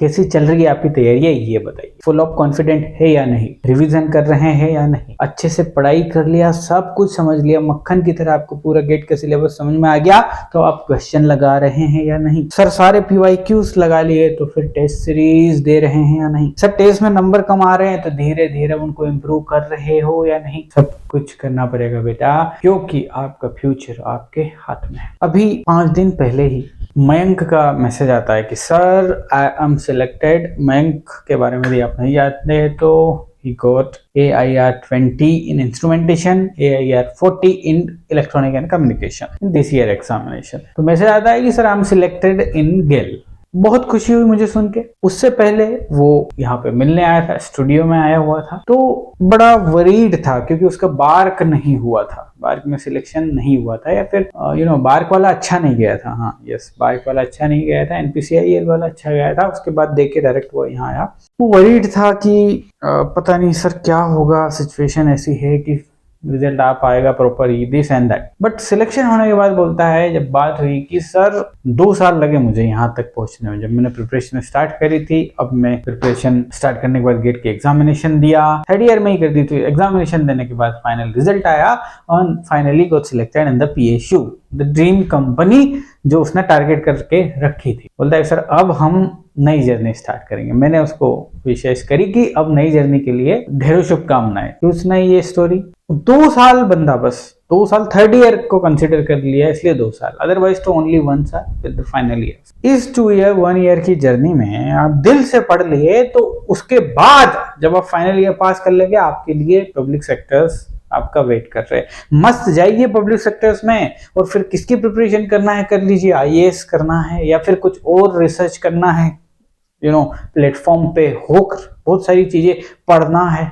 कैसी चल रही है आपकी तैयारी, ये बताइए। फुल ऑफ कॉन्फिडेंट है या नहीं, रिवीजन कर रहे हैं या नहीं, अच्छे से पढ़ाई कर लिया, सब कुछ समझ लिया, मक्खन की तरह आपको पूरा गेट का सिलेबस समझ में आ गया, तो आप क्वेश्चन लगा रहे हैं या नहीं। सर सारे PYQs लगा लिए, तो फिर टेस्ट सीरीज दे रहे हैं या नहीं। सर टेस्ट में नंबर कम आ रहे हैं, तो धीरे धीरे उनको इम्प्रूव कर रहे हो या नहीं। सब कुछ करना पड़ेगा बेटा, क्योंकि आपका फ्यूचर आपके हाथ में है। अभी 5 दिन पहले ही मयंक का मैसेज आता है कि sir I am selected. Mayank के बारे में भी आप नहीं जानते, तो he got AIR 20 in instrumentation, AIR 40 in electronic and communication in this year examination। तो मैसेज आता है कि sir I am selected in GAIL. बहुत खुशी हुई मुझे सुन के। उससे पहले वो यहाँ पे मिलने आया था, स्टूडियो में आया हुआ था, तो बड़ा वरीड था क्योंकि उसका बार्क नहीं हुआ था, बार्क में सिलेक्शन नहीं हुआ था, या फिर बार्क वाला अच्छा नहीं गया था। हाँ यस, बार्क वाला अच्छा नहीं गया था, NPCIL वाला अच्छा गया था। उसके बाद देख के डायरेक्ट वो यहाँ आया। वो वरीड था कि पता नहीं सर क्या होगा, सिचुएशन ऐसी है कि रिजल्ट आ पाएगा proper, this and that. But selection होने के बाद बोलता है, जब बात हुई कि सर 2 साल लगे मुझे यहाँ तक पहुंचने में। जब मैंने प्रिपरेशन स्टार्ट करी थी, अब मैं प्रिपरेशन स्टार्ट करने के बाद गेट के एग्जामिनेशन दिया, 3rd ईयर में ही कर दी थी। एग्जामिनेशन देने के बाद फाइनल रिजल्ट आया और finally got selected in the PSU, the dream company जो उसने टारगेट करके रखी थी। बोलता है सर अब हम नई जर्नी स्टार्ट करेंगे। मैंने उसको विशेष करी कि अब नई जर्नी के लिए ढेरों शुभकामनाएं। कि उसने ये स्टोरी 2 साल बंदा, बस 2 साल 3rd ईयर को कंसिडर कर लिया, इसलिए 2 साल, अदरवाइज तो ओनली 1 साल विद द फाइनल ईयर। इस 1 ईयर की जर्नी में आप दिल से पढ़ लिए, तो उसके बाद जब आप फाइनल ईयर पास कर लेंगे, आपके लिए पब्लिक सेक्टर्स आपका वेट कर रहे हैं। मस्त जाइए पब्लिक सेक्टर्स में, और फिर किसकी प्रिपरेशन करना है कर लीजिए। IAS करना है या फिर कुछ और रिसर्च करना है, प्लेटफॉर्म पे होकर बहुत सारी चीजें पढ़ना है,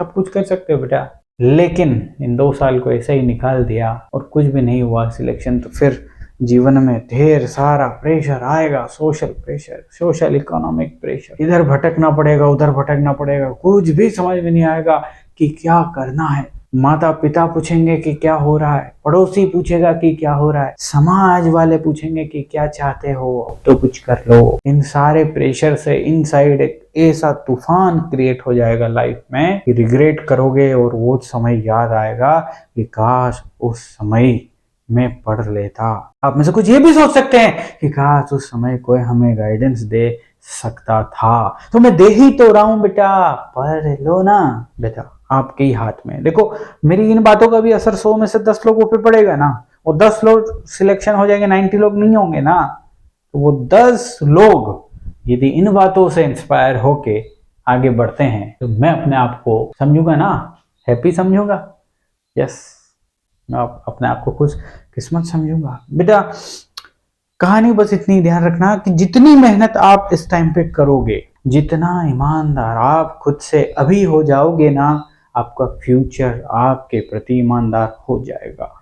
सब कुछ कर सकते हो बेटा। लेकिन इन 2 साल को ऐसा ही निकाल दिया और कुछ भी नहीं हुआ सिलेक्शन, तो फिर जीवन में ढेर सारा प्रेशर आएगा, social pressure, social economic pressure. इधर भटकना पड़ेगा, उधर भटकना पड़ेगा, कुछ भी समझ में नहीं आएगा कि क्या करना है। माता पिता पूछेंगे कि क्या हो रहा है, पड़ोसी पूछेगा कि क्या हो रहा है, समाज वाले पूछेंगे कि क्या चाहते हो, तो कुछ कर लो। इन सारे प्रेशर से इनसाइड एक ऐसा तूफान क्रिएट हो जाएगा लाइफ में कि रिग्रेट करोगे, और वो समय याद आएगा कि काश उस समय मैं पढ़ लेता। आप में से कुछ ये भी सोच सकते हैं कि काश उस समय कोई हमें गाइडेंस दे सकता था। तो मैं दे ही तो रहा हूं बेटा, पढ़ लो ना बेटा, आपके ही हाथ में। देखो मेरी इन बातों का भी असर 100 में से 10 लोगों पे पड़ेगा ना, और 10 लोग सिलेक्शन हो जाएंगे, 90 लोग नहीं होंगे ना। तो वो 10 लोग यदि इन बातों से इंस्पायर होके आगे बढ़ते हैं, तो मैं अपने आप को समझूंगा ना, हैप्पी समझूंगा। यस, मैं अपने आप को खुश किस्मत समझूंगा बेटा। कहानी बस इतनी ध्यान रखना कि जितनी मेहनत आप इस टाइम पे करोगे, जितना ईमानदार आप खुद से अभी हो जाओगे ना, आपका फ्यूचर आपके प्रति ईमानदार हो जाएगा।